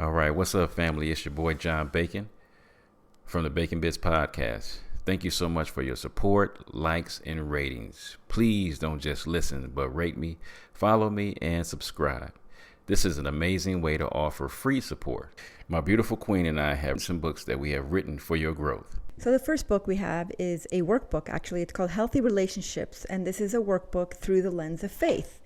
All right, what's up, family? It's your boy John Bacon from the Bitz podcast. Thank you so much for your support, likes, and ratings. Please don't just listen, but rate me, follow me, and subscribe. This is an amazing way to offer free support. My beautiful queen and I have some books that we have written for your growth. So the first book we have is a workbook, actually. It's called Healthy Relationships, and this is a workbook through the lens of faith.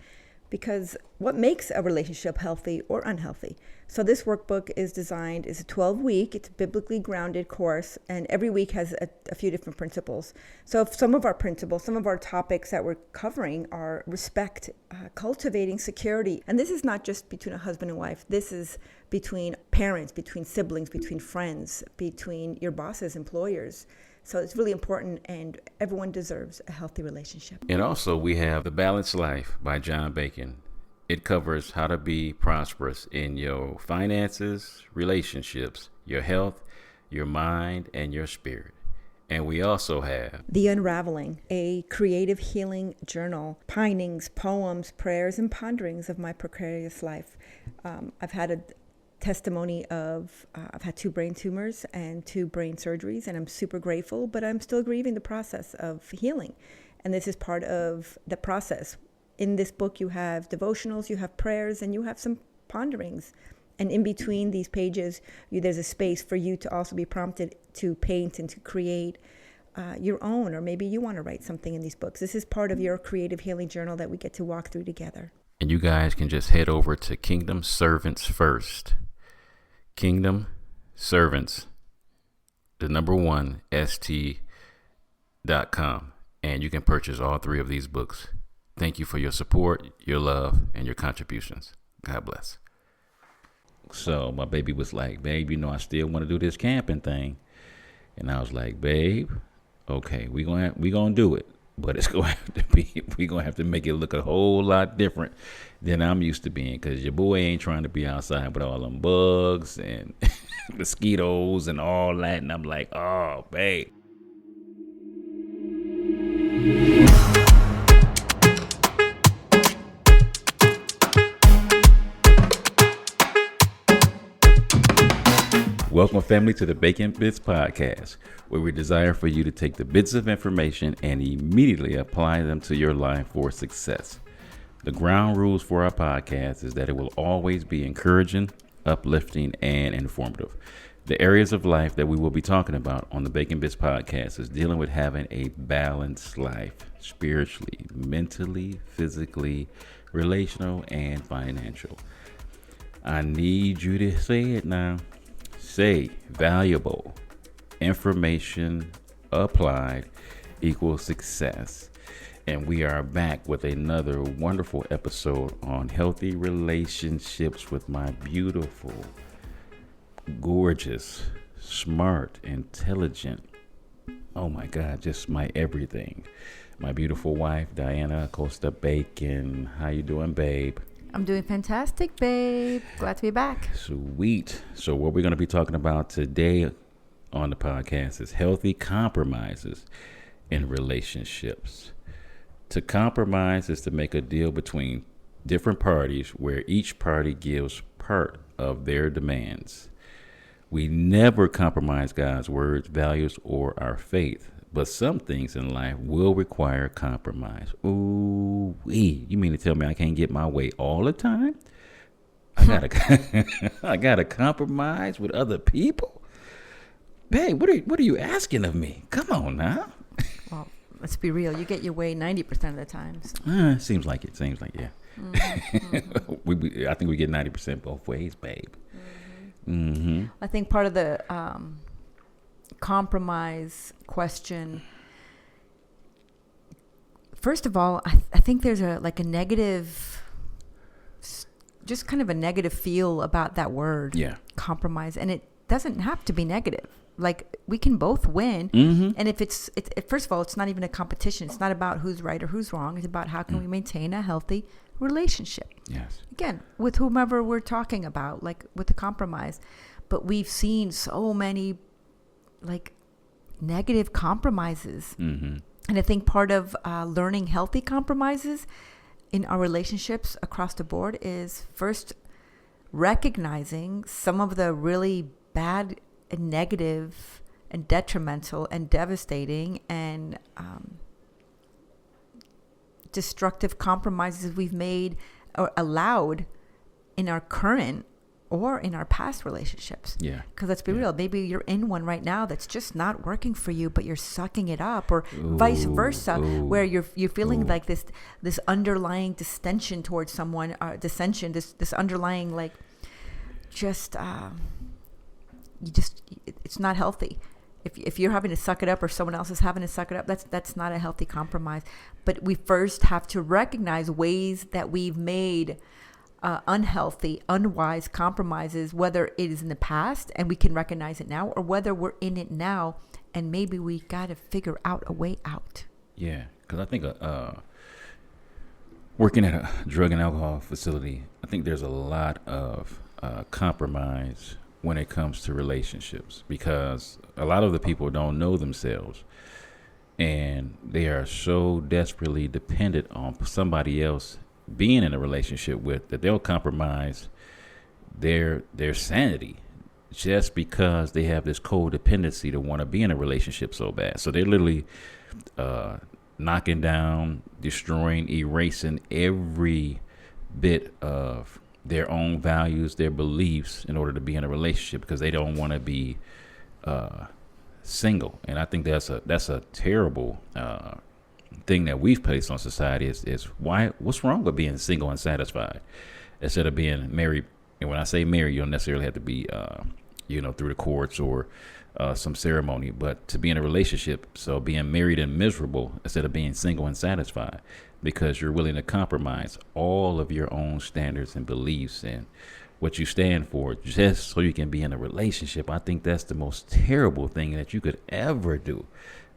Because what makes a relationship healthy or unhealthy? So this workbook is designed, it's a 12-week, it's a biblically grounded course, and every week has a few different principles. So if some of our principles, some of our topics that we're covering are respect, cultivating security. And this is not just between a husband and wife. This is between parents, between siblings, between friends, between your bosses, employers. So it's really important, and everyone deserves a healthy relationship. And also we have The Balanced Life by John Bacon. It covers how to be prosperous in your finances, relationships, your health, your mind, and your spirit. And we also have The Unraveling, a creative healing journal, pinings, poems, prayers, and ponderings of my precarious life. I've had a testimony of I've had 2 brain tumors and 2 brain surgeries, and I'm super grateful, but I'm still grieving the process of healing. And this is part of the process. In this book, you have devotionals, you have prayers, and you have some ponderings. And in between these pages, there's a space for you to also be prompted to paint and to create your own, or maybe you want to write something in these books. This is part of your creative healing journal that we get to walk through together. And you guys can just head over to Kingdom Servants First. Kingdom Servants, the number 1, st.com. And you can purchase all 3 of these books. Thank you for your support, your love, and your contributions. God bless. So my baby was like, babe, I still want to do this camping thing. And I was like, babe, okay, we gonna do it. But it's going to have to be, we're going to have to make it look a whole lot different than I'm used to being, because your boy ain't trying to be outside with all them bugs and mosquitoes and all that. And I'm like, oh, babe. Welcome, family, to the Bitz podcast, where we desire for you to take the bits of information and immediately apply them to your life for success. The ground rules for our podcast is that it will always be encouraging, uplifting, and informative. The areas of life that we will be talking about on the Bitz podcast is dealing with having a balanced life, spiritually, mentally, physically, relational, and financial. I need you to say it now. Say valuable information applied equals success. And we are back with another wonderful episode on healthy relationships with my beautiful, gorgeous, smart, intelligent, oh my God, just my everything, my beautiful wife, Diana Acosta-Bacon. How you doing, babe? I'm doing fantastic, babe. Glad to be back. Sweet. So what we're going to be talking about today on the podcast is healthy compromises in relationships. To compromise is to make a deal between different parties where each party gives part of their demands. We never compromise God's words, values, or our faith. But some things in life will require compromise. Ooh, you mean to tell me I can't get my way all the time? I gotta compromise with other people? Babe, what are you asking of me? Come on now. Well, let's be real. You get your way 90% of the time. So. Seems like yeah. Mm-hmm. I think we get 90% both ways, babe. Mm-hmm. I think part of the compromise question, first of all, I think there's a negative, just kind of a negative feel about that word, compromise, and it doesn't have to be negative. Like, we can both win. Mm-hmm. And if it's first of all, it's not even a competition. It's not about who's right or who's wrong. It's about how can we maintain a healthy relationship. Yes. Again, with whomever we're talking about, like with the compromise. But we've seen so many negative compromises. Mm-hmm. And I think part of learning healthy compromises in our relationships across the board is first recognizing some of the really bad and negative and detrimental and devastating and destructive compromises we've made or allowed in our current or in our past relationships. Yeah. Because let's be real, maybe you're in one right now that's just not working for you, but you're sucking it up, or vice versa, where you're feeling like this underlying distension towards someone, dissension, this underlying like just it's not healthy. If you're having to suck it up or someone else is having to suck it up, that's not a healthy compromise. But we first have to recognize ways that we've made unhealthy, unwise compromises, whether it is in the past and we can recognize it now, or whether we're in it now and maybe we got to figure out a way out. Yeah, because I think working at a drug and alcohol facility, I think there's a lot of compromise when it comes to relationships, because a lot of the people don't know themselves and they are so desperately dependent on somebody else being in a relationship with that they'll compromise their sanity just because they have this codependency to want to be in a relationship so bad. So they're literally knocking down, destroying, erasing every bit of their own values, their beliefs, in order to be in a relationship, because they don't want to be single. And I think that's a terrible thing that we've placed on society is what's wrong with being single and satisfied instead of being married. And when I say married, you don't necessarily have to be through the courts or some ceremony, but to be in a relationship. So being married and miserable instead of being single and satisfied, because you're willing to compromise all of your own standards and beliefs and what you stand for just so you can be in a relationship. I think that's the most terrible thing that you could ever do,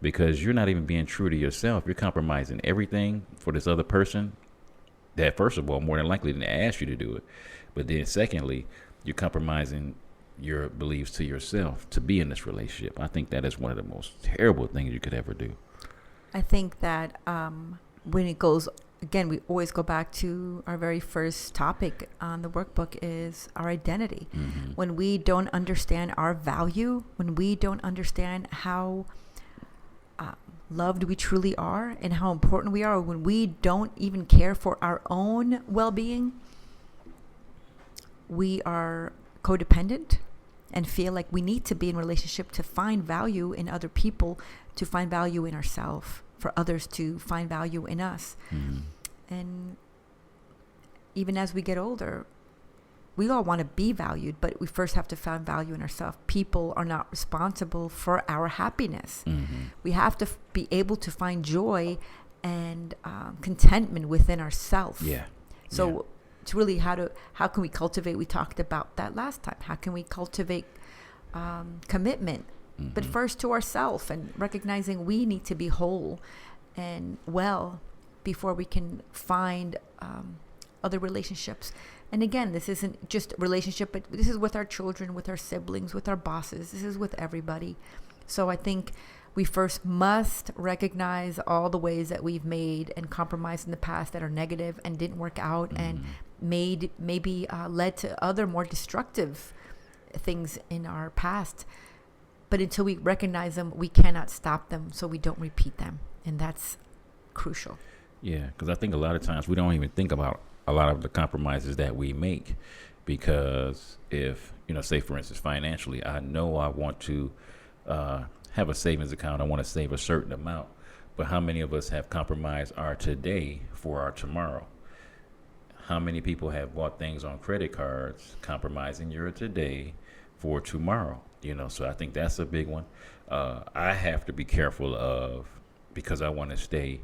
because you're not even being true to yourself. You're compromising everything for this other person that, first of all, more than likely didn't ask you to do it. But then secondly, you're compromising your beliefs to yourself to be in this relationship. I think that is one of the most terrible things you could ever do. I think that when it goes, again, we always go back to our very first topic on the workbook is our identity. Mm-hmm. When we don't understand our value, when we don't understand how loved we truly are and how important we are, when we don't even care for our own well-being, we are codependent and feel like we need to be in a relationship to find value in other people, to find value in ourselves, for others to find value in us. Mm-hmm. And even as we get older, we all want to be valued, but we first have to find value in ourselves. People are not responsible for our happiness. Mm-hmm. We have to be able to find joy and contentment within ourselves. Yeah. So it's really how can we cultivate? We talked about that last time. How can we cultivate commitment? Mm-hmm. But first to ourselves, and recognizing we need to be whole and well before we can find other relationships. And again, this isn't just a relationship, but this is with our children, with our siblings, with our bosses. This is with everybody. So I think we first must recognize all the ways that we've made and compromised in the past that are negative and didn't work out, and maybe led to other more destructive things in our past. But until we recognize them, we cannot stop them, so we don't repeat them. And that's crucial. Yeah, because I think a lot of times we don't even think about a lot of the compromises that we make, because if, say for instance, financially, I know I want to have a savings account. I want to save a certain amount. But how many of us have compromised our today for our tomorrow? How many people have bought things on credit cards, compromising your today for tomorrow? So I think that's a big one. I have to be careful of, because I want to stay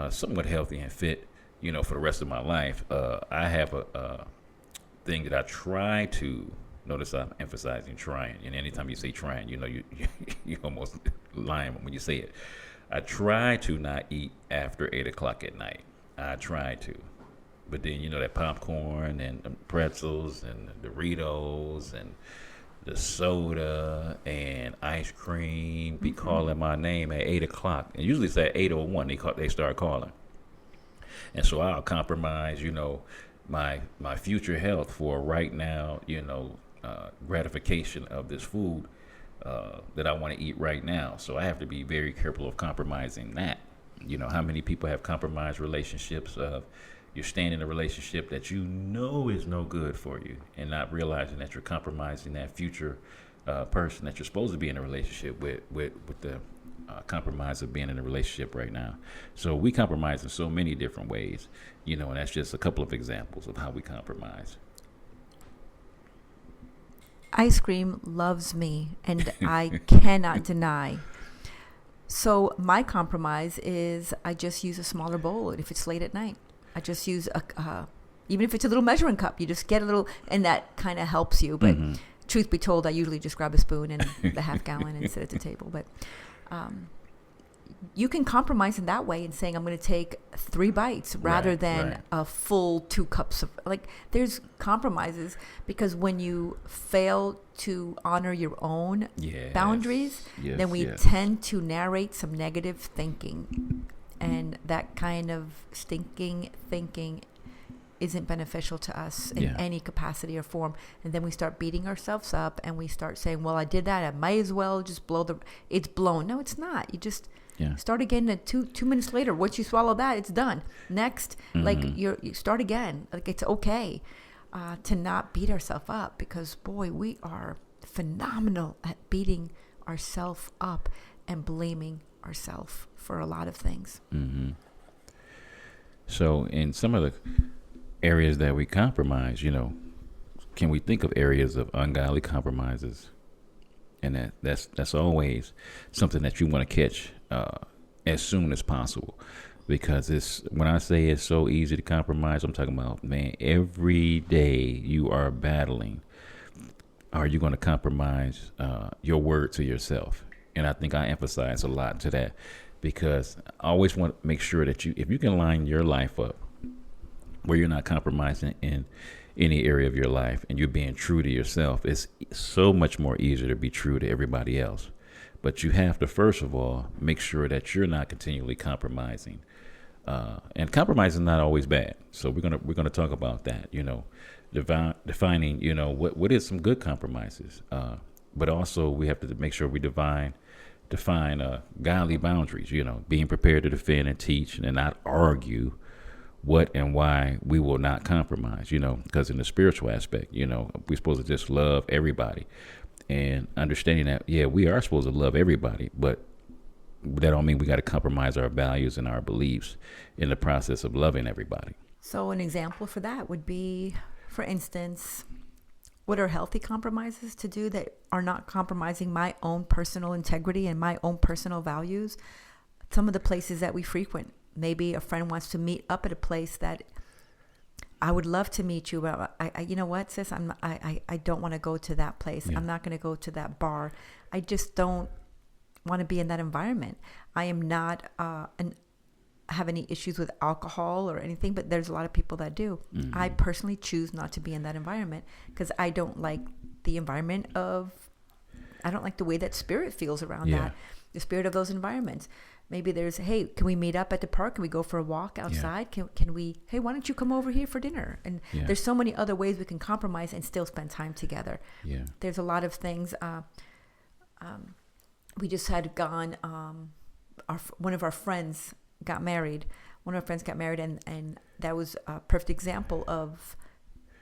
somewhat healthy and fit, for the rest of my life. I have a thing that I try to, notice I'm emphasizing trying. And anytime you say trying, you almost lying when you say it. I try to not eat after 8 o'clock at night. I try to. But then, that popcorn and the pretzels and the Doritos and the soda and ice cream be calling my name at 8 o'clock. And usually it's at 8:01 they start calling. And so I'll compromise, my future health for right now, gratification of this food that I want to eat right now. So I have to be very careful of compromising that. How many people have compromised relationships of you're staying in a relationship that is no good for you, and not realizing that you're compromising that future person that you're supposed to be in a relationship with the compromise of being in a relationship right now. So we compromise in so many different ways, and that's just a couple of examples of how we compromise. Ice cream loves me, and I cannot deny. So my compromise is I just use a smaller bowl if it's late at night. I just use even if it's a little measuring cup, you just get a little, and that kind of helps you. But truth be told, I usually just grab a spoon and the half gallon and sit at the table. But you can compromise in that way in saying I'm going to take 3 bites rather than a full 2 cups of, there's compromises, because when you fail to honor your own boundaries, then we tend to narrate some negative thinking, and that kind of stinking thinking isn't beneficial to us in any capacity or form. And then we start beating ourselves up, and we start saying, well, I did that, I might as well just it's blown. No, it's not. You just start again, and two minutes later, once you swallow that, it's done. Next, you start again. It's okay to not beat ourselves up, because boy, we are phenomenal at beating ourselves up and blaming ourselves for a lot of things. So in some of the areas that we compromise, can we think of areas of ungodly compromises? And that's always something that you want to catch as soon as possible, because when I say it's so easy to compromise, I'm talking about, man, every day you are battling. Are you going to compromise your word to yourself? And I think I emphasize a lot to that, because I always want to make sure that if you can line your life up where you're not compromising in any area of your life, and you're being true to yourself, it's so much more easier to be true to everybody else. But you have to, first of all, make sure that you're not continually compromising. And compromise is not always bad. So we're gonna talk about that. Defining what is some good compromises. But also we have to make sure we define godly boundaries. Being prepared to defend and teach, and not argue what and why we will not compromise, because in the spiritual aspect, we're supposed to just love everybody, and understanding that, we are supposed to love everybody, but that don't mean we got to compromise our values and our beliefs in the process of loving everybody. So an example for that would be, for instance, what are healthy compromises to do that are not compromising my own personal integrity and my own personal values? Some of the places that we frequent. Maybe a friend wants to meet up at a place that I would love to meet you, but you know what, sis, I don't want to go to that place. I'm not going to go to that bar. I just don't want to be in that environment. I am not have any issues with alcohol or anything, but there's a lot of people that do. I personally choose not to be in that environment, because I don't like the environment I don't like the way that spirit feels around that, the spirit of those environments. Maybe there's, hey, can we meet up at the park? Can we go for a walk outside? Can we, hey, why don't you come over here for dinner? And there's so many other ways we can compromise and still spend time together. There's a lot of things. We just had gone, one of our friends got married. And that was a perfect example of,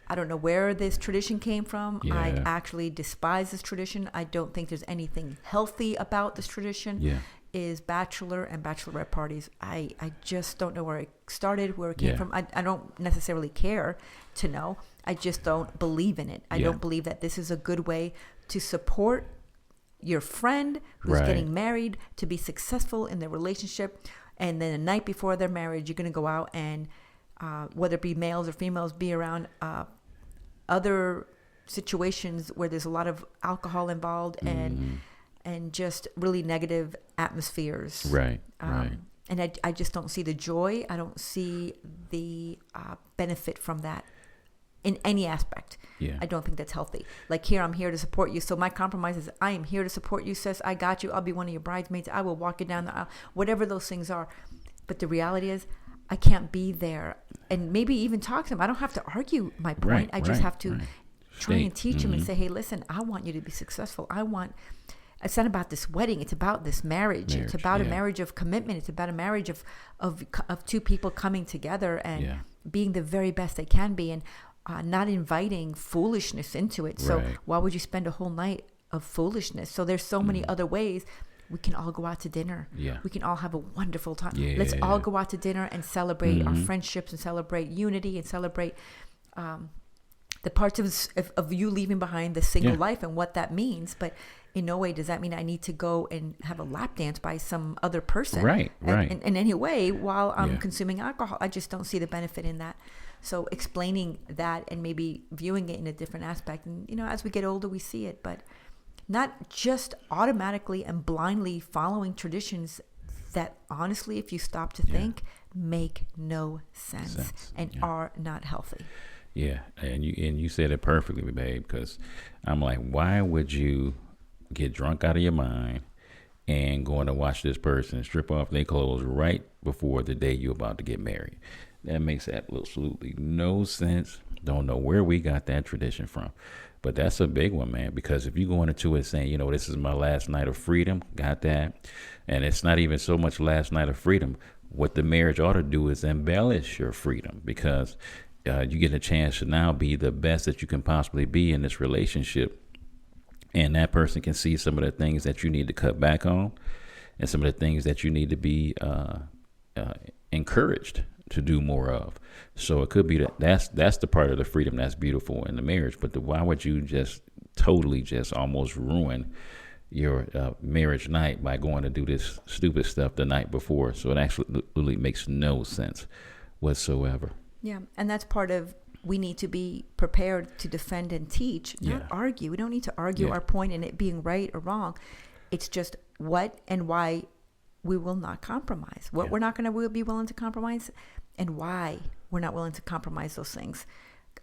I don't know where this tradition came from. I actually despise this tradition. I don't think there's anything healthy about this tradition. Is bachelor and bachelorette parties. I just don't know where it started, where it came from. I don't necessarily care to know. I just don't believe in it. I don't believe that this is a good way to support your friend who's getting married to be successful in their relationship. And then the night before their marriage, you're going to go out and whether it be males or females, be around other situations where there's a lot of alcohol involved and just really negative atmospheres. Right. And I just don't see the joy. I don't see the benefit from that in any aspect. I don't think that's healthy. Like, here, I'm here to support you. So my compromise is, I am here to support you, sis. I got you. I'll be one of your bridesmaids. I will walk you down the aisle, whatever those things are. But the reality is, I can't be there. And maybe even talk to him. I don't have to argue my point. Right, I just have to try and teach him Mm-hmm. and say, hey, listen, I want you to be successful. It's not about this wedding. It's about this marriage. It's about a marriage of commitment. It's about a marriage of two people coming together and being the very best they can be, and not inviting foolishness into it. So why would you spend a whole night of foolishness? So there's so many other ways. We can all go out to dinner. Yeah. We can all have a wonderful time. Yeah. Let's all go out to dinner and celebrate our friendships and celebrate unity and celebrate the parts of you leaving behind the single life and what that means. But in no way does that mean I need to go and have a lap dance by some other person. Right. In any way while I'm consuming alcohol. I just don't see the benefit in that. So explaining that and maybe viewing it in a different aspect. And, as we get older, we see it, but not just automatically and blindly following traditions that honestly, if you stop to think, make no sense and are not healthy. Yeah. And you said it perfectly, babe, because I'm like, why would you get drunk out of your mind and going to watch this person strip off their clothes right before the day you're about to get married? That makes absolutely no sense. Don't know where we got that tradition from. But that's a big one, man, because if you go into it saying, this is my last night of freedom, got that. And it's not even so much last night of freedom. What the marriage ought to do is embellish your freedom, because you get a chance to now be the best that you can possibly be in this relationship. And that person can see some of the things that you need to cut back on and some of the things that you need to be encouraged to do more of. So it could be that's the part of the freedom that's beautiful in the marriage. But why would you just totally just almost ruin your marriage night by going to do this stupid stuff the night before? So it absolutely makes no sense whatsoever. Yeah, and that's part of, we need to be prepared to defend and teach, not argue. We don't need to argue our point in it being right or wrong. It's just what and why we will not compromise. What we're not going to be willing to compromise, and why we're not willing to compromise those things.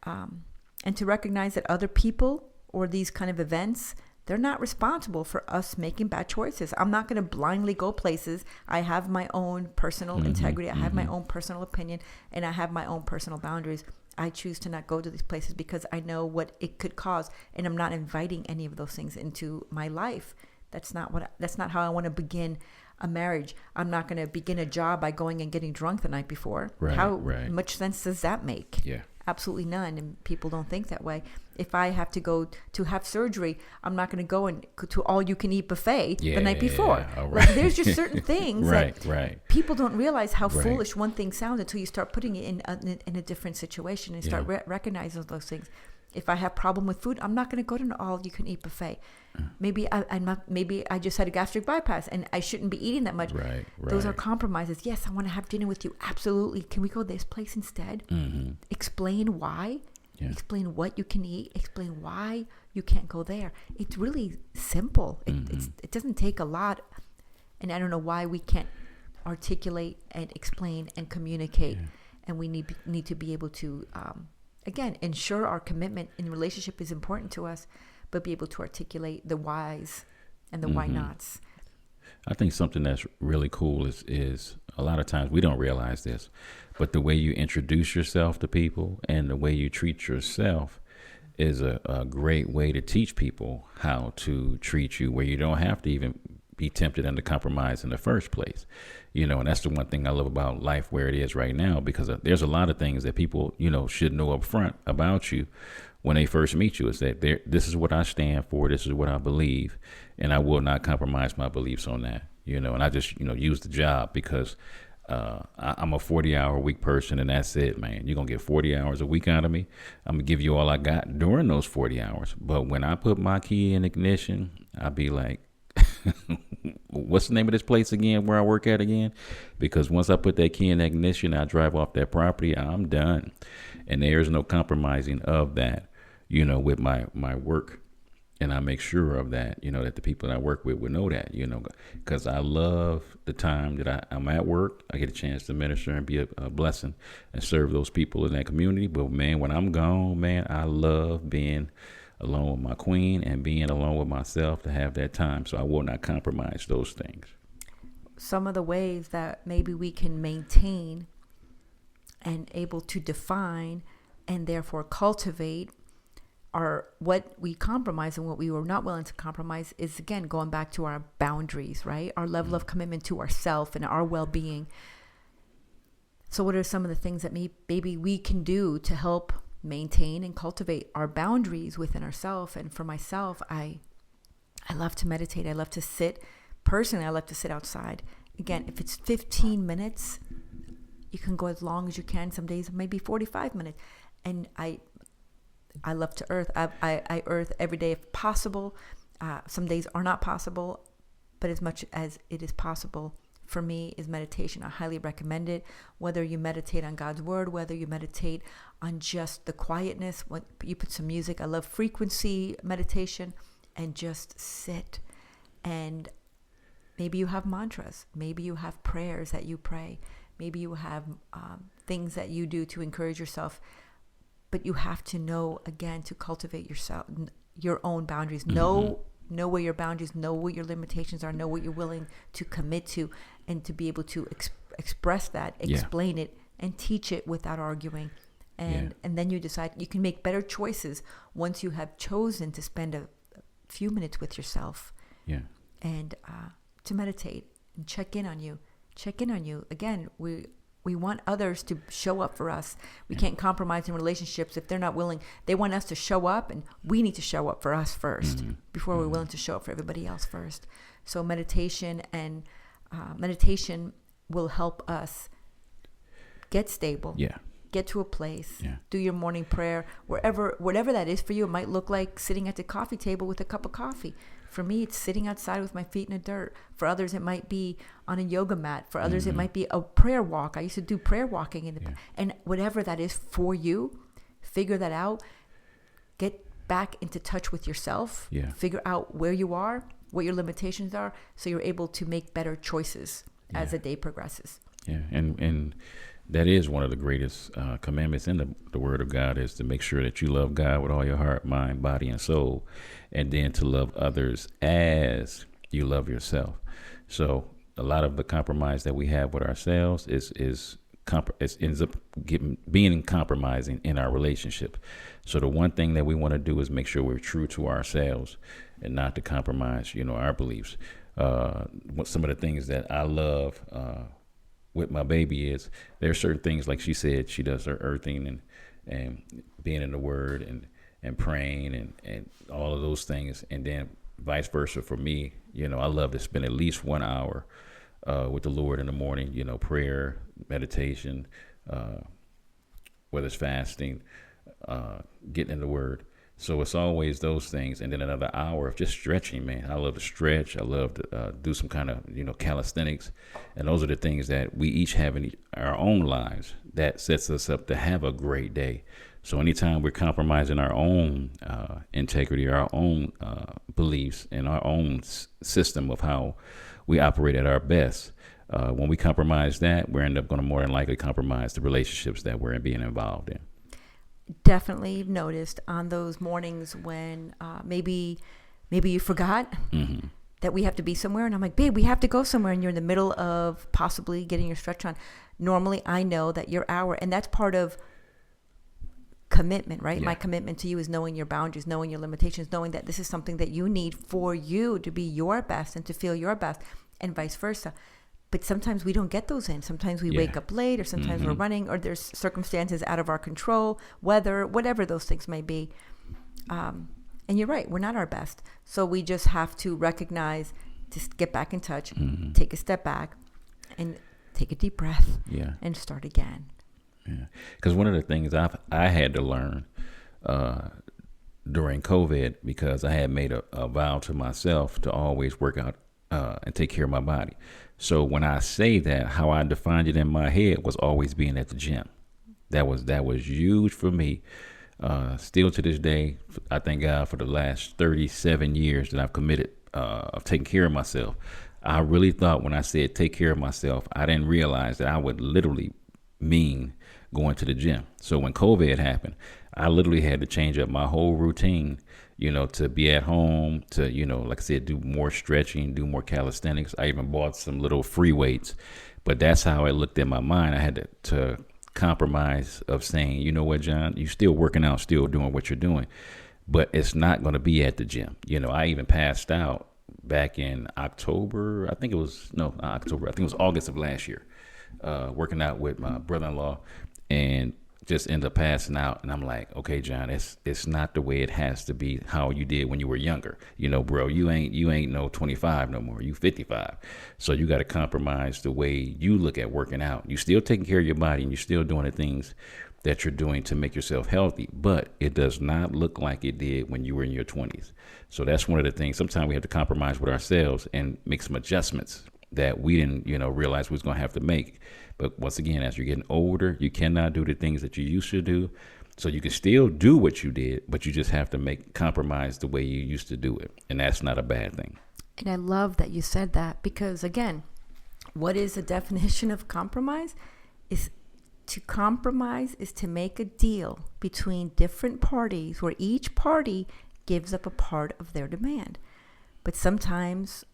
And to recognize that other people or these kind of events, they're not responsible for us making bad choices. I'm not going to blindly go places. I have my own personal integrity. I have my own personal opinion, and I have my own personal boundaries. I choose to not go to these places because I know what it could cause, and I'm not inviting any of those things into my life. That's not how I want to begin a marriage. I'm not going to begin a job by going and getting drunk the night before. How much sense does that make? Yeah. Absolutely none. And people don't think that way. If I have to go to have surgery, I'm not going to go to all you can eat buffet the night before. Like, there's just certain things that people don't realize how foolish one thing sounds until you start putting it in a different situation and start recognizing those things. If I have problem with food, I'm not going to go to an all you can eat buffet. Maybe I just had a gastric bypass and I shouldn't be eating that much. Those are compromises. Yes, I want to have dinner with you. Absolutely. Can we go this place instead? Explain why. Explain what you can eat. Explain why you can't go there. It's really simple. It doesn't take a lot. And I don't know why we can't articulate and explain and communicate. And we need to be able to, again, ensure our commitment in relationship is important to us, but be able to articulate the whys and the why nots. I think something that's really cool is a lot of times we don't realize this, but the way you introduce yourself to people and the way you treat yourself is a great way to teach people how to treat you, where you don't have to even be tempted into compromise in the first place. And that's the one thing I love about life where it is right now, because there's a lot of things that people, should know up front about you when they first meet you. Is that this is what I stand for, this is what I believe, and I will not compromise my beliefs on that. And I just, use the job because I'm a 40-hour a week person, and that's it, man. You're going to get 40 hours a week out of me. I'm going to give you all I got during those 40 hours. But when I put my key in ignition, I'll be like, what's the name of this place again where I work at again? Because once I put that key in ignition, I drive off that property, I'm done. And there's no compromising of that, with my work. And I make sure of that, that the people that I work with would know that, because I love the time that I'm at work. I get a chance to minister and be a blessing and serve those people in that community. But, man, when I'm gone, man, I love being alone with my queen and being alone with myself to have that time. So I will not compromise those things. Some of the ways that maybe we can maintain and able to define and therefore cultivate what we compromise and what we were not willing to compromise is, again, going back to our boundaries, right? Our level of commitment to ourself and our well-being. So what are some of the things that maybe we can do to help maintain and cultivate our boundaries within ourselves? And for myself, I love to meditate. I love to sit. Personally, I love to sit outside. Again, if it's 15 minutes, you can go as long as you can. Some days, maybe 45 minutes. And I love to earth. I earth every day if possible. Some days are not possible, but as much as it is possible for me is meditation. I highly recommend it. Whether you meditate on God's word, whether you meditate on just the quietness, when you put some music. I love frequency meditation, and just sit. And maybe you have mantras. Maybe you have prayers that you pray. Maybe you have things that you do to encourage yourself. But you have to know, again, to cultivate yourself, your own boundaries. Know where your boundaries, know what your limitations are, know what you're willing to commit to, and to be able to express that, explain it, and teach it without arguing. And then you decide, you can make better choices once you have chosen to spend a few minutes with yourself. And to meditate and check in on you. Again, we want others to show up for us. We can't compromise in relationships if they're not willing. They want us to show up, and we need to show up for us first before we're willing to show up for everybody else first. So meditation will help us get stable, get to a place, do your morning prayer, whatever that is for you. It might look like sitting at the coffee table with a cup of coffee. For me, it's sitting outside with my feet in the dirt. For others, it might be on a yoga mat. For others, it might be a prayer walk. I used to do prayer walking. And whatever that is for you, figure that out. Get back into touch with yourself. Figure out where you are, what your limitations are, so you're able to make better choices as the day progresses. And that is one of the greatest commandments in the Word of God, is to make sure that you love God with all your heart, mind, body, and soul, and then to love others as you love yourself. So a lot of the compromise that we have with ourselves ends up being compromising in our relationship. So the one thing that we want to do is make sure we're true to ourselves and not to compromise, our beliefs. Some of the things that I love with my baby is there are certain things, like she said, she does her earthing and being in the Word and praying and all of those things. And then vice versa for me, I love to spend at least 1 hour with the Lord in the morning, prayer, meditation, whether it's fasting, getting in the Word. So it's always those things. And then another hour of just stretching, man. I love to stretch. I love to do some kind of, calisthenics. And those are the things that we each have in our own lives that sets us up to have a great day. So anytime we're compromising our own integrity, our own beliefs, and our own system of how we operate at our best, when we compromise that, we end up going to more than likely compromise the relationships that we're being involved in. Definitely noticed on those mornings when maybe you forgot that we have to be somewhere, and I'm like, babe, we have to go somewhere, and you're in the middle of possibly getting your stretch on. Normally, I know that your hour, and that's part of commitment, right? My commitment to you is knowing your boundaries, knowing your limitations, knowing that this is something that you need for you to be your best and to feel your best, and vice versa. But sometimes we don't get those in. Sometimes we wake up late, or sometimes we're running, or there's circumstances out of our control, weather, whatever those things may be. And you're right, we're not our best. So we just have to recognize, just get back in touch, take a step back, and take a deep breath, and start again. Because one of the things I had to learn during COVID, because I had made a vow to myself to always work out and take care of my body. So when I say that, how I defined it in my head was always being at the gym. That was huge for me. Still to this day, I thank God for the last 37 years that I've committed of taking care of myself. I really thought when I said take care of myself, I didn't realize that I would literally mean going to the gym. So when COVID happened, I literally had to change up my whole routine, to be at home, to, like I said, do more stretching, do more calisthenics. I even bought some little free weights, but that's how it looked in my mind. I had to compromise of saying, you know what, John, you still working out, still doing what you're doing, but it's not going to be at the gym. I even passed out back in October. I think it was, no, not October. I think it was August of last year, working out with my brother-in-law, and just end up passing out. And I'm like, okay, John, it's not the way it has to be how you did when you were younger. Bro, you ain't no 25 no more. You 55. So you got to compromise the way you look at working out. You still taking care of your body, and you're still doing the things that you're doing to make yourself healthy, but it does not look like it did when you were in your 20s. So that's one of the things. Sometimes we have to compromise with ourselves and make some adjustments that we didn't, realize we was going to have to make. But once again, as you're getting older, you cannot do the things that you used to do. So you can still do what you did, but you just have to compromise the way you used to do it. And that's not a bad thing. And I love that you said that, because again, what is the definition of compromise? To compromise is to make a deal between different parties where each party gives up a part of their demand. But sometimes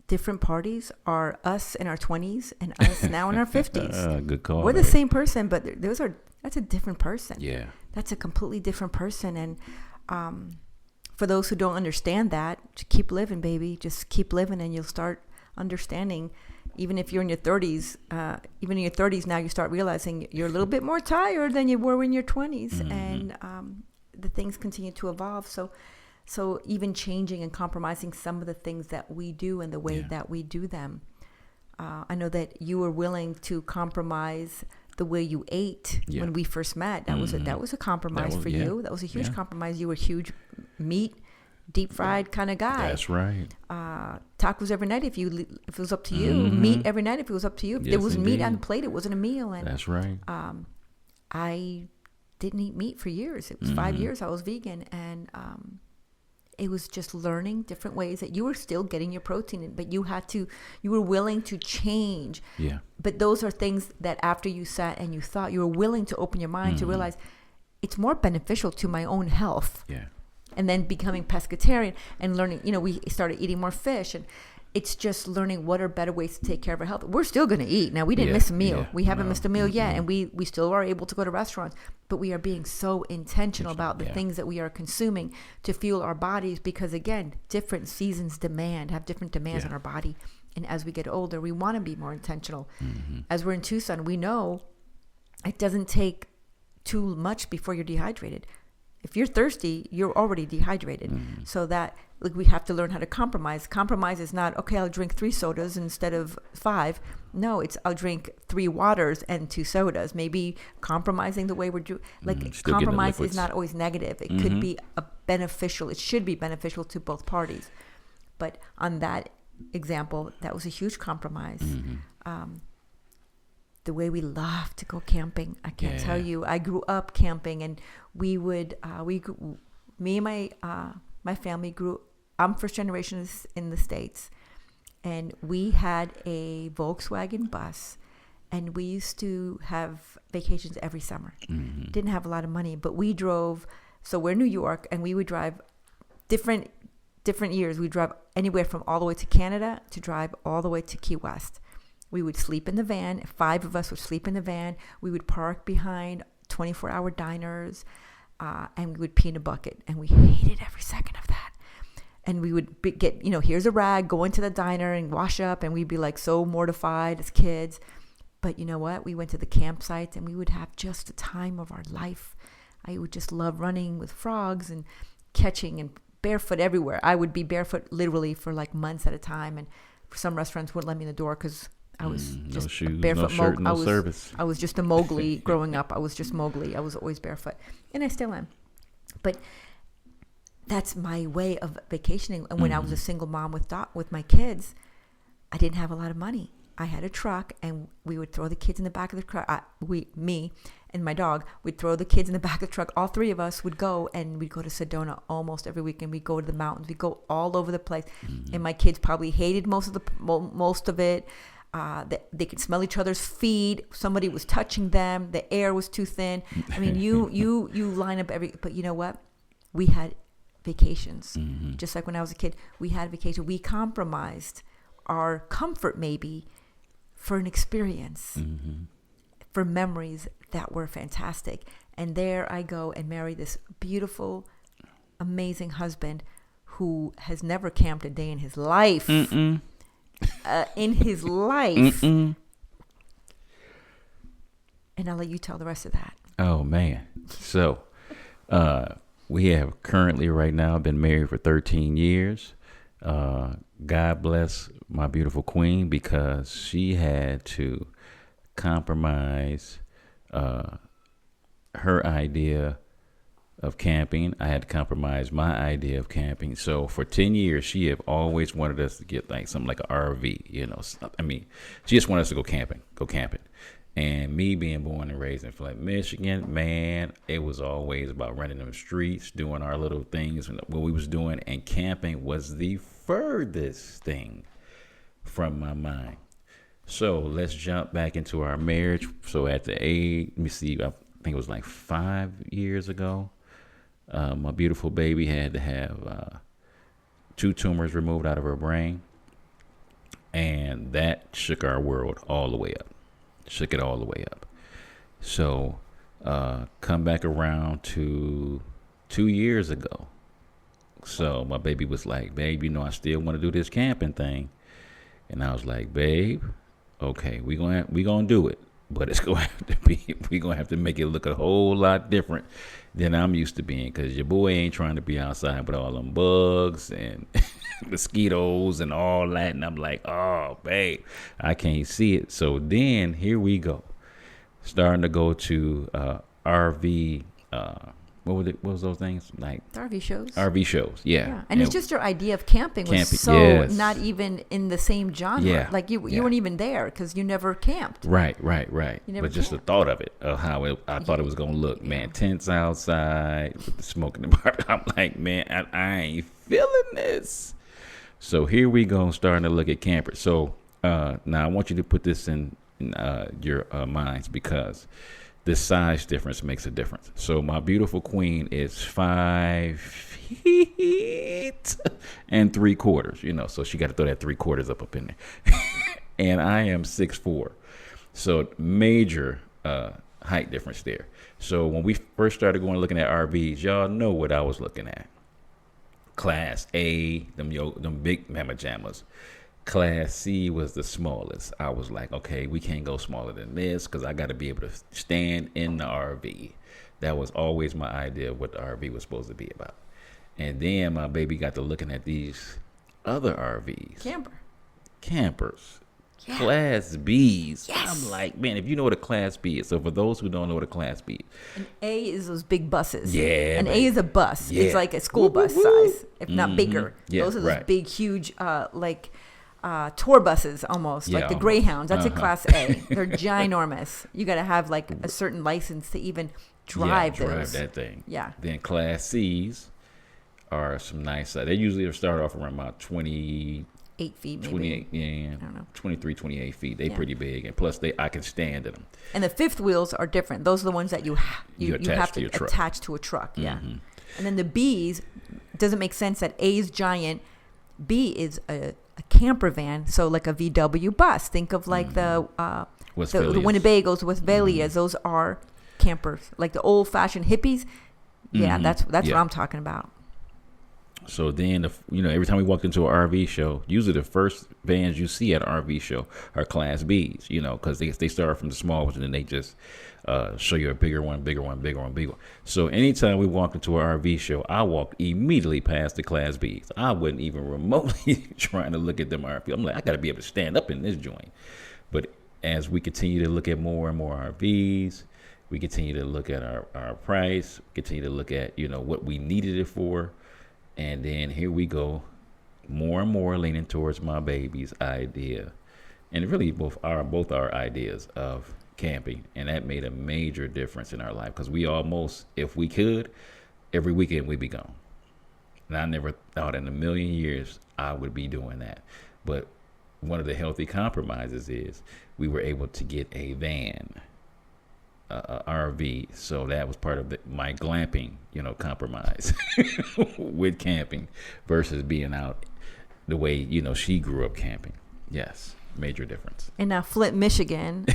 different parties are us in our 20s and us now in our 50s. Good call. We're the same person, but that's a different person. Yeah. That's a completely different person. And for those who don't understand that, just keep living, baby. Just keep living, and you'll start understanding. Even if you're in your 30s, now you start realizing you're a little bit more tired than you were in your 20s. Mm-hmm. And the things continue to evolve. So even changing and compromising some of the things that we do and the way that we do them. I know that you were willing to compromise the way you ate when we first met. That was a compromise for you. That was a huge compromise. You were a huge meat, deep fried kind of guy. That's right. Tacos every night if it was up to you. Mm-hmm. Meat every night if it was up to you. If there was meat on the plate, it wasn't a meal. And that's right. I didn't eat meat for years. It was 5 years I was vegan, and it was just learning different ways that you were still getting your protein in, but you were willing to change. Yeah. But those are things that after you sat and you thought, you were willing to open your mind to realize it's more beneficial to my own health. Yeah. And then becoming pescatarian and learning, we started eating more fish, and it's just learning what are better ways to take care of our health. We're still going to eat. Now, we didn't miss a meal. Yeah, we haven't missed a meal yet, and we still are able to go to restaurants, but we are being so intentional about the things that we are consuming to fuel our bodies, because, again, different seasons have different demands on our body. And as we get older, we want to be more intentional. Mm-hmm. As we're in Tucson, we know it doesn't take too much before you're dehydrated. If you're thirsty, you're already dehydrated. Mm-hmm. So that we have to learn how to compromise. Compromise is not, okay, I'll drink 3 sodas instead of 5. No, it's I'll drink 3 waters and 2 sodas. Maybe compromising the way we're doing. Compromise is not always negative. It could be it should be beneficial to both parties. But on that example, that was a huge compromise. Mm-hmm. The way we love to go camping, I can't tell you. I grew up camping, and we would, me and my family grew. I'm first generation in the States, and we had a Volkswagen bus, and we used to have vacations every summer. Mm-hmm. Didn't have a lot of money, but we drove. So we're in New York, and we would drive different years. We drive anywhere from all the way to Canada to drive all the way to Key West. We would sleep in the van. 5 of us would sleep in the van. We would park behind 24-hour diners, and we would pee in a bucket. And we hated every second of that. And we would get, here's a rag, go into the diner and wash up. And we'd be like so mortified as kids. But you know what? We went to the campsites, and we would have just the time of our life. I would just love running with frogs and catching, and barefoot everywhere. I would be barefoot literally for like months at a time. And some restaurants wouldn't let me in the door because I was just no shoes, barefoot. No shirt, no service. I was just a Mowgli growing up. I was just Mowgli. I was always barefoot, and I still am. But that's my way of vacationing. And when I was a single mom with my kids, I didn't have a lot of money. I had a truck, and we would throw the kids in the back of the truck. Me and my dog, we'd throw the kids in the back of the truck. All 3 of us would go, and we'd go to Sedona almost every weekend. We'd go to the mountains. We'd go all over the place. Mm-hmm. And my kids probably hated most of it. They could smell each other's feet. Somebody was touching them. The air was too thin. I mean, you line up but you know what? We had vacations. Mm-hmm. Just like when I was a kid, we had vacation. We compromised our comfort maybe for an experience. Mm-hmm. for memories that were fantastic. And there I go and marry this beautiful, amazing husband who has never camped a day in his life. In his life. And I'll let you tell the rest of that. Oh, man. So we have currently right now been married for 13 years. God bless my beautiful queen, because she had to compromise her idea of camping. I had to compromise my idea of camping. So for 10 years, she have always wanted us to get like something like an RV, you know. I mean, she just wanted us to go camping. And me being born and raised in Flint, Michigan, man, it was always about running them streets, doing our little things, what we was doing. And camping was the furthest thing from my mind. So let's jump back into our marriage. So at the age, let me see, I think it was like 5 years ago, my beautiful baby had to have 2 tumors removed out of her brain. And that shook our world all the way up. Shook it all the way up. So come back around to 2 years ago. So my baby was like, babe, you know, I still want to do this camping thing. And I was like, babe, okay, we gonna do it. But it's going to have to be, we're going to have to make it look a whole lot different than I'm used to being, because your boy ain't trying to be outside with all them bugs and mosquitoes and all that. And I'm like, oh, babe, I can't see it. So then here we go. Starting to go to RV, what was those things? Like RV shows. RV shows, yeah. And it's just your idea of camping was so not even in the same genre. Yeah. Like you weren't even there because you never camped. Right. Never But just the thought of it, of how I thought it was going to look, man. Tents outside with the smoke in the bar. I'm like, man, I ain't feeling this. So here we go, starting to look at campers. So now I want you to put this in your minds, because this size difference makes a difference. So my beautiful queen is 5 feet and 3/4, you know, so she got to throw that 3/4 up in there. And I am 6'4". So major height difference there. So when we first started looking at RVs, y'all know what I was looking at. Class A, them big mama jammas. Class C was the smallest. I was like, okay, we can't go smaller than this, because I got to be able to stand in the RV. That was always my idea of what the RV was supposed to be about. And then my baby got to looking at these other RVs. Campers. Yeah. Class Bs. Yes. I'm like, man, if you know what a Class B is. So for those who don't know what a Class B is. An A is those big buses. Yeah. An A is a bus. Yeah. It's like a school bus size, if not bigger. Yeah, those are those big, huge, tour buses almost, like the Greyhounds. That's a Class A. They're ginormous. You got to have like a certain license to even drive those. Drive that thing. Yeah. Then Class C's are some nice. They usually start off around about 28 feet, maybe. 28, yeah. I don't know. 23, 28 feet. They pretty big, and plus I can stand in them. And the fifth wheels are different. Those are the ones that you have to attach to a truck. Yeah. Mm-hmm. And then the B's, doesn't make sense that A is giant. B is a camper van, so like a VW bus. Think of like the Winnebagos, Westphalias. Those are campers, like the old-fashioned hippies. Yeah, that's what I'm talking about. So then, every time we walked into an RV show, usually the first vans you see at an RV show are Class Bs, because they start from the small ones and then they just show you a bigger one. So anytime we walked into an RV show, I walked immediately past the Class Bs. I wasn't even remotely trying to look at them RV. I'm like, I got to be able to stand up in this joint. But as we continue to look at more and more RVs, we continue to look at our price, continue to look at, what we needed it for. And then here we go, more and more leaning towards my baby's idea, and really both our ideas of camping. And that made a major difference in our life, because we almost, if we could, every weekend we'd be gone. And I never thought in a million years I would be doing that. But one of the healthy compromises is we were able to get a van, a RV. So that was part of my glamping, compromise with camping versus being out the way, she grew up camping. Yes. Major difference. In Flint, Michigan,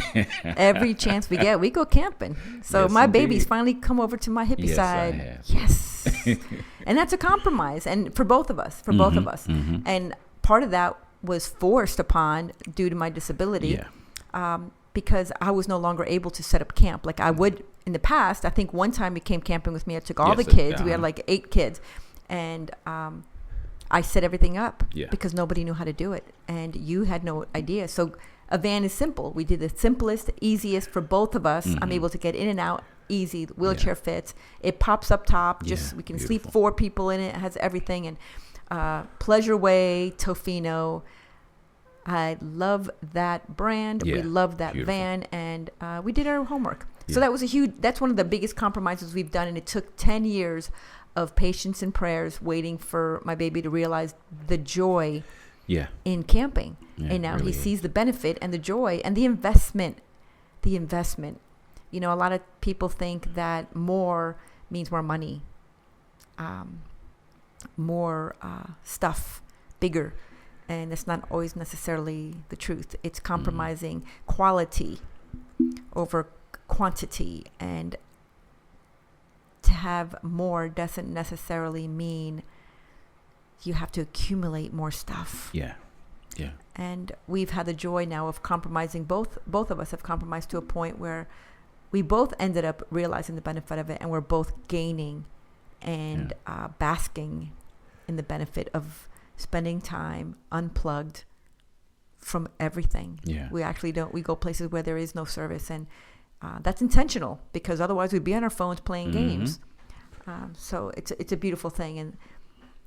every chance we get, we go camping. So Yes, my indeed. baby's finally come over to my hippie Yes, I side. have. Yes. And that's a compromise. And for both of us, And part of that was forced upon due to my disability. Yeah. Because I was no longer able to set up camp. Like I would in the past. I think one time you came camping with me. I took all the kids. We had like 8 kids. And I set everything up because nobody knew how to do it. And you had no idea. So a van is simple. We did the simplest, easiest for both of us. I'm able to get in and out easy. The wheelchair fits. It pops up top. Just we can sleep 4 people in it. It has everything. And Pleasure Way, Tofino. I love that brand. We love that van, and we did our homework. So that was that's one of the biggest compromises we've done, and it took 10 years of patience and prayers waiting for my baby to realize the joy in camping. And now he sees the benefit and the joy and the investment. You know, a lot of people think that more means more money, more stuff, bigger. And that's not always necessarily the truth. It's compromising quality over quantity. And to have more doesn't necessarily mean you have to accumulate more stuff. Yeah. And we've had the joy now of compromising. Both of us have compromised to a point where we both ended up realizing the benefit of it, and we're both gaining and basking in the benefit of spending time unplugged from everything. We actually we go places where there is no service, and that's intentional because otherwise we'd be on our phones playing games. So it's a beautiful thing, and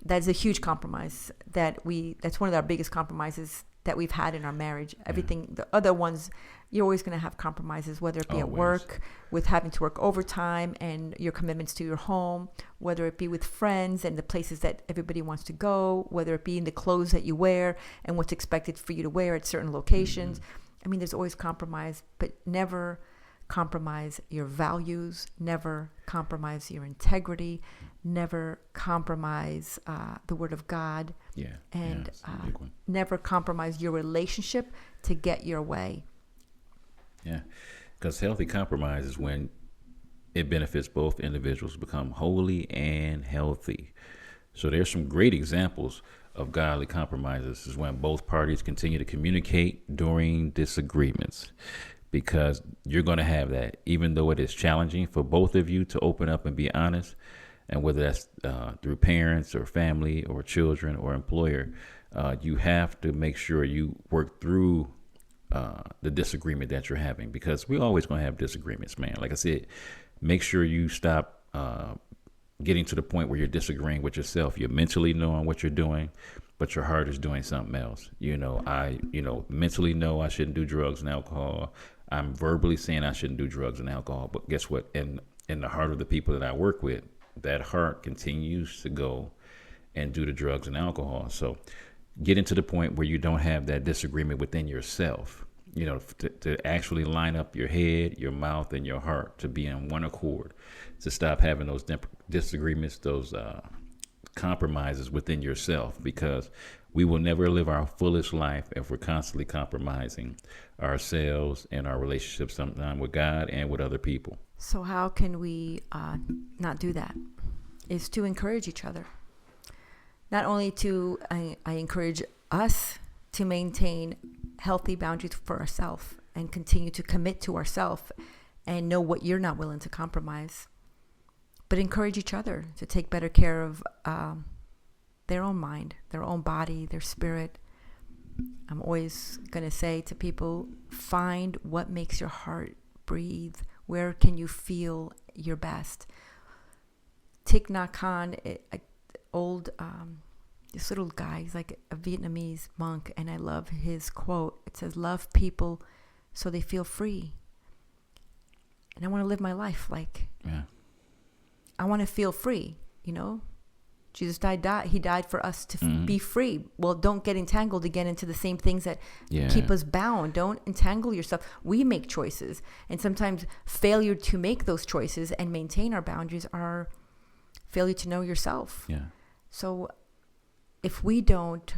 that's a huge compromise that's one of our biggest compromises that we've had in our marriage. Everything, the other ones, you're always going to have compromises, whether it be at work, with having to work overtime and your commitments to your home, whether it be with friends and the places that everybody wants to go, whether it be in the clothes that you wear and what's expected for you to wear at certain locations. I mean, there's always compromise, but never compromise your values, never compromise your integrity, never compromise the Word of God, and never compromise your relationship to get your way. Yeah, because healthy compromise is when it benefits both individuals to become holy and healthy. So there's some great examples of godly compromises. This is when both parties continue to communicate during disagreements, because you're going to have that, even though it is challenging for both of you to open up and be honest. And whether that's through parents or family or children or employer, you have to make sure you work through the disagreement that you're having, because we're always going to have disagreements, man. Like I said, make sure you stop getting to the point where you're disagreeing with yourself. You're mentally knowing what you're doing, but your heart is doing something else. I mentally know I shouldn't do drugs and alcohol. I'm verbally saying I shouldn't do drugs and alcohol, but guess what? In the heart of the people that I work with, that heart continues to go and do the drugs and alcohol. So getting to the point where you don't have that disagreement within yourself, to actually line up your head, your mouth, and your heart to be in one accord, to stop having those disagreements, those compromises within yourself, because we will never live our fullest life if we're constantly compromising ourselves and our relationships, sometimes with God and with other people. So how can we not do that? Is to encourage each other. Not only to, I encourage us to maintain healthy boundaries for ourselves and continue to commit to ourselves and know what you're not willing to compromise, but encourage each other to take better care of their own mind, their own body, their spirit. I'm always going to say to people, find what makes your heart breathe. Where can you feel your best? Thich Nhat Hanh, this little guy, he's like a Vietnamese monk, and I love his quote. It says, "Love people so they feel free." And I want to live my life I want to feel free, Jesus died. He died for us to be free. Well, don't get entangled again into the same things that keep us bound. Don't entangle yourself. We make choices. And sometimes failure to make those choices and maintain our boundaries are failure to know yourself. Yeah. So if we don't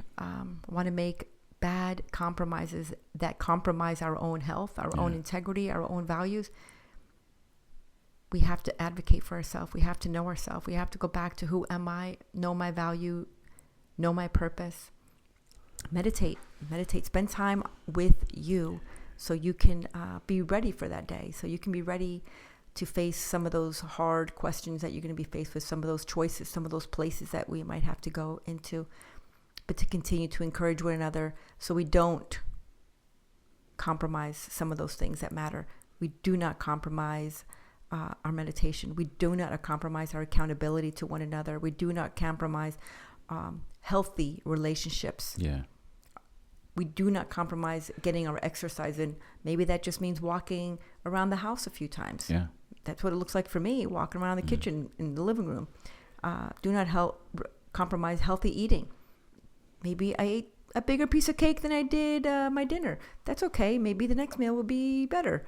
want to make bad compromises that compromise our own health, our own integrity, our own values, we have to advocate for ourselves. We have to know ourselves. We have to go back to who am I, know my value, know my purpose. Meditate, spend time with you so you can be ready for that day. So you can be ready to face some of those hard questions that you're going to be faced with, some of those choices, some of those places that we might have to go into, but to continue to encourage one another so we don't compromise some of those things that matter. We do not compromise our meditation. We do not compromise our accountability to one another. We do not compromise healthy relationships. Yeah. We do not compromise getting our exercise in. Maybe that just means walking around the house a few times. Yeah. That's what it looks like for me, walking around the kitchen, in the living room. Do not compromise healthy eating. Maybe I ate a bigger piece of cake than I did my dinner. That's okay. Maybe the next meal will be better.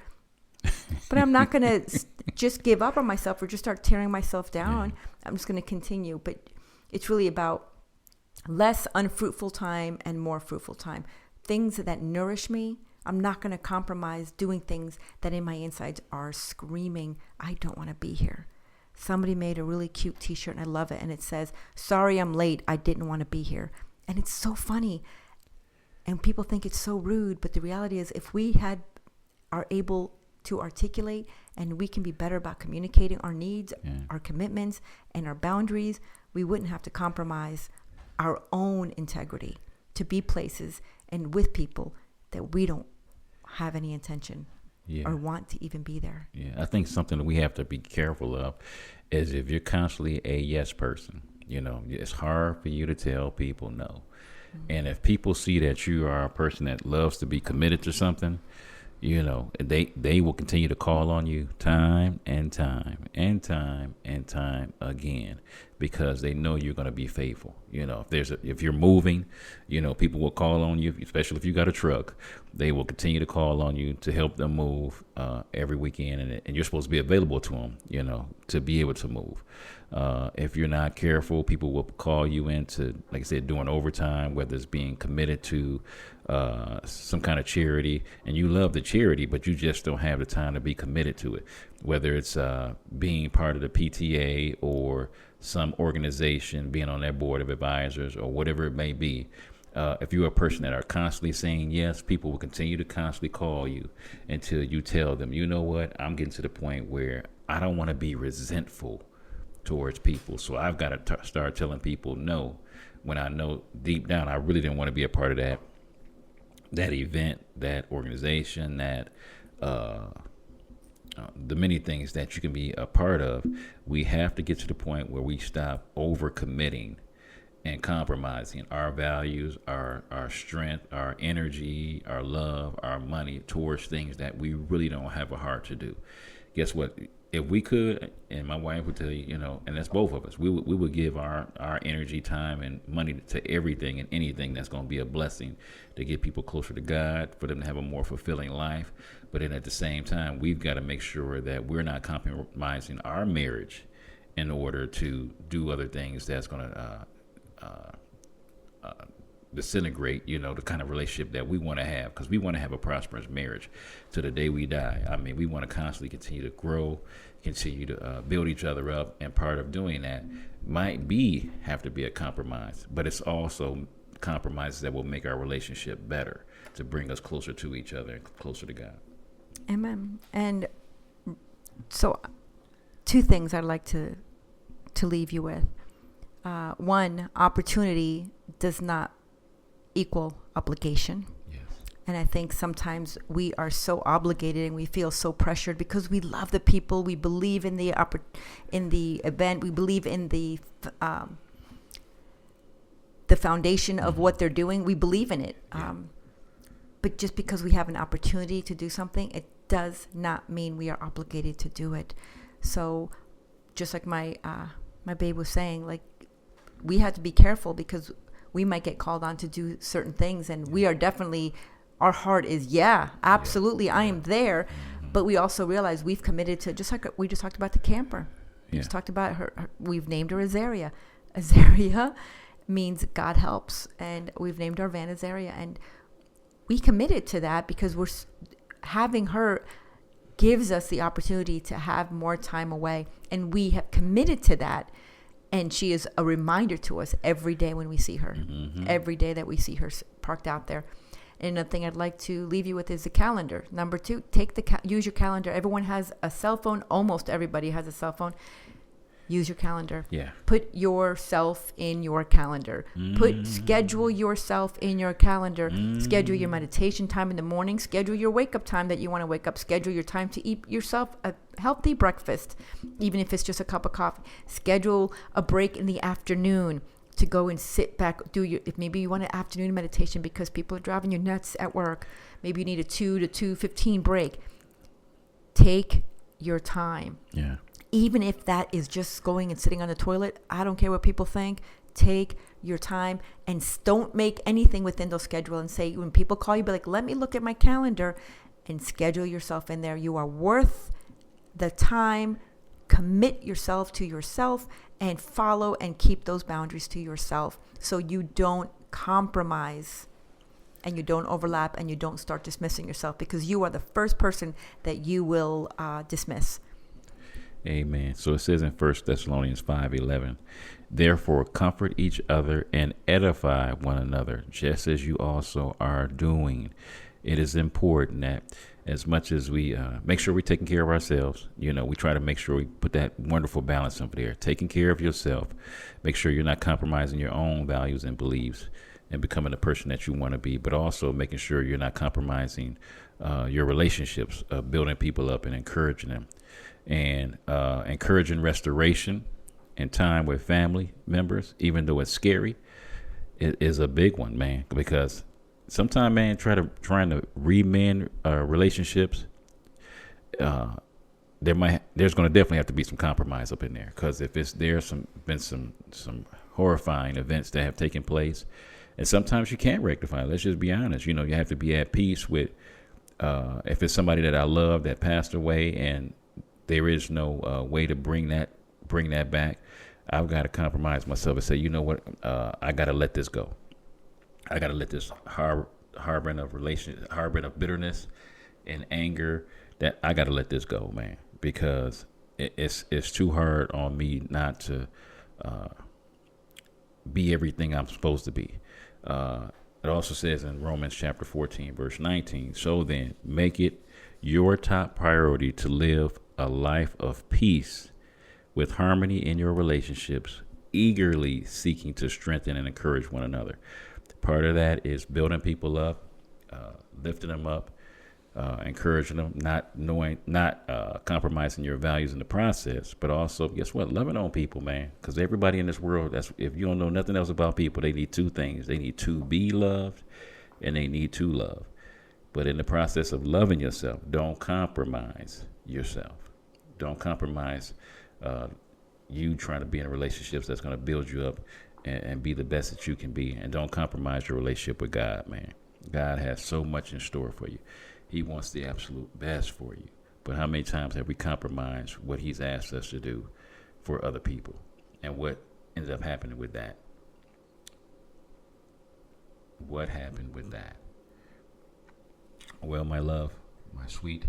But I'm not going to just give up on myself or just start tearing myself down. I'm just going to continue. But it's really about less unfruitful time and more fruitful time. Things that nourish me. I'm not going to compromise doing things that in my insides are screaming, I don't want to be here. Somebody made a really cute t-shirt and I love it. And it says, sorry, I'm late. I didn't want to be here. And it's so funny. And people think it's so rude. But the reality is if we are able to articulate and we can be better about communicating our needs, our commitments, and our boundaries, we wouldn't have to compromise our own integrity to be places and with people that we don't have any intention or want to even be there. Yeah, I think something that we have to be careful of is if you're constantly a yes person, it's hard for you to tell people no. Mm-hmm. And if people see that you are a person that loves to be committed to something, they will continue to call on you time and time and time and time again because they know you're going to be faithful. If you're moving, people will call on you, especially if you got a truck. They will continue to call on you to help them move every weekend, and you're supposed to be available to them, to be able to move. If you're not careful, people will call you into, like I said, doing overtime, whether it's being committed to some kind of charity, and you love the charity, but you just don't have the time to be committed to it, whether it's being part of the PTA or some organization, being on their board of advisors or whatever it may be. If you're a person that are constantly saying yes, people will continue to constantly call you until you tell them, you know what, I'm getting to the point where I don't want to be resentful towards people. So I've got to start telling people no when I know deep down I really didn't want to be a part of that event, that organization, that the many things that you can be a part of. We have to get to the point where we stop overcommitting and compromising our values, our strength, our energy, our love, our money towards things that we really don't have a heart to do. Guess what? If we could, and my wife would tell you, and that's both of us, we would give our energy, time, and money to everything and anything that's going to be a blessing to get people closer to God, for them to have a more fulfilling life. But then at the same time, we've got to make sure that we're not compromising our marriage in order to do other things that's going to disintegrate, the kind of relationship that we want to have, because we want to have a prosperous marriage to the day we die. I mean, we want to constantly continue to grow, continue to build each other up, and part of doing that might have to be a compromise, but it's also compromises that will make our relationship better, to bring us closer to each other and closer to God. Amen. And so 2 things I'd like to leave you with. One, opportunity does not equal obligation. Yes. And I think sometimes we are so obligated and we feel so pressured because we love the people, we believe in the event, we believe in the foundation of what they're doing. We believe in it. Yeah. But just because we have an opportunity to do something, it does not mean we are obligated to do it. So just like my babe was saying, like, we have to be careful because we might get called on to do certain things, and we are definitely, our heart is, absolutely, I am there. But we also realize we've committed to, just like we just talked about the camper. We just talked about her, we've named her Azaria. Azaria means God helps, and we've named our van Azaria, and we committed to that because having her gives us the opportunity to have more time away, and we have committed to that. And she is a reminder to us every day when we see her, every day that we see her parked out there. And another thing I'd like to leave you with is the calendar. Number 2, use your calendar. Everyone has a cell phone. Almost everybody has a cell phone. Use your calendar. Yeah. Put yourself in your calendar. Schedule yourself in your calendar. Schedule your meditation time in the morning. Schedule your wake up time that you want to wake up. Schedule your time to eat yourself a healthy breakfast, even if it's just a cup of coffee. Schedule a break in the afternoon to go and sit back. If maybe you want an afternoon meditation because people are driving you nuts at work. Maybe you need a 2 to 2:15 break. Take your time. Yeah. Even if that is just going and sitting on the toilet, I don't care what people think. Take your time and don't make anything within those schedule and say, when people call you, be like, let me look at my calendar, and schedule yourself in there. You are worth the time. Commit yourself to yourself and follow and keep those boundaries to yourself so you don't compromise and you don't overlap and you don't start dismissing yourself, because you are the first person that you will dismiss. Amen. So it says in 1 Thessalonians 5:11, therefore comfort each other and edify one another, just as you also are doing. It is important that as much as we make sure we're taking care of ourselves, we try to make sure we put that wonderful balance over there. Taking care of yourself. Make sure you're not compromising your own values and beliefs and becoming the person that you want to be, but also making sure you're not compromising your relationships, building people up and encouraging them. And encouraging restoration and time with family members, even though it's scary, it is a big one, man. Because sometimes, man, trying to remend relationships, there's going to definitely have to be some compromise up in there. Because if there's been some horrifying events that have taken place, and sometimes you can't rectify. Let's just be honest. You have to be at peace with if it's somebody that I love that passed away and there is no way to bring that back. I've got to compromise myself and say, you know what? I got to let this go. I got to let this harboring of bitterness and anger, that I got to let this go, man, because it's too hard on me not to be everything I'm supposed to be. It also says in Romans chapter 14, verse 19, so then make it your top priority to live a life of peace with harmony in your relationships, eagerly seeking to strengthen and encourage one another. Part of that is building people up, lifting them up, encouraging them, not compromising your values in the process, but also, guess what? Loving on people, man. Because everybody in this world, if you don't know nothing else about people, they need 2 things. They need to be loved and they need to love. But in the process of loving yourself, don't compromise yourself. Don't compromise you trying to be in relationships that's going to build you up and be the best that you can be. And don't compromise your relationship with God, man. God has so much in store for you. He wants the absolute best for you. But how many times have we compromised what he's asked us to do for other people? And what ended up happening with that? What happened with that? Well, my love, my sweet,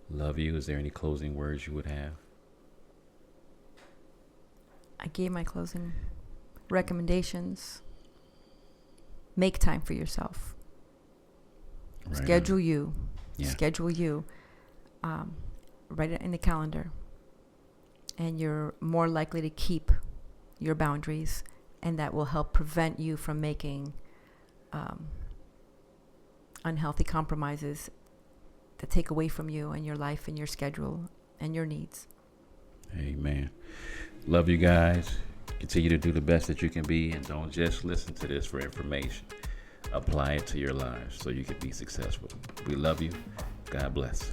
love you. Is there any closing words you would have? I gave my closing recommendations. Make time for yourself. Right. Schedule you. Yeah. Schedule you. Write it in the calendar. And you're more likely to keep your boundaries. And that will help prevent you from making unhealthy compromises that take away from you and your life and your schedule and your needs. Amen. Love you guys. Continue to do the best that you can be, and don't just listen to this for information. Apply it to your lives so you can be successful. We love you. God bless.